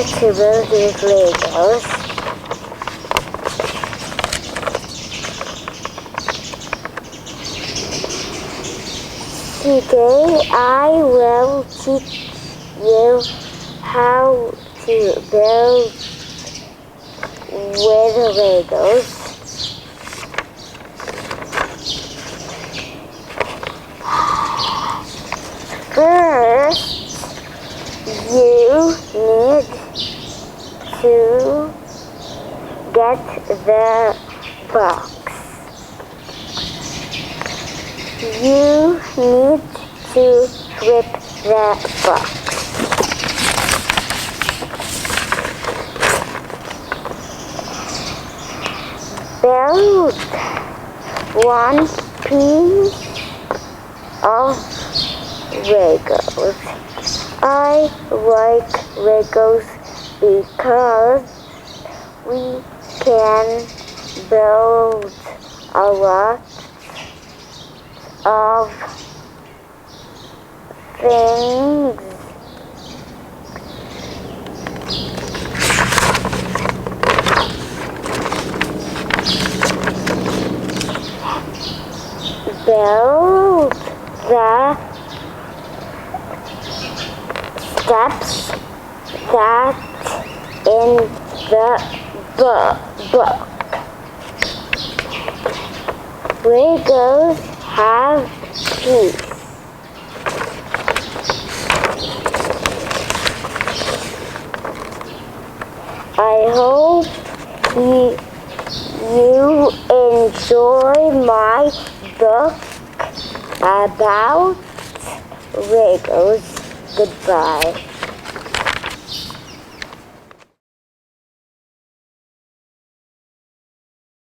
to build with Legos. Today I will teach you how to build with Legos. First, you need to get the box. You need to flip the box. Build one piece of Legos. I like Legos because we can build a lot of things. Build the steps that in the book. Legos have teeth. I hope you enjoy my book about Legos. Goodbye.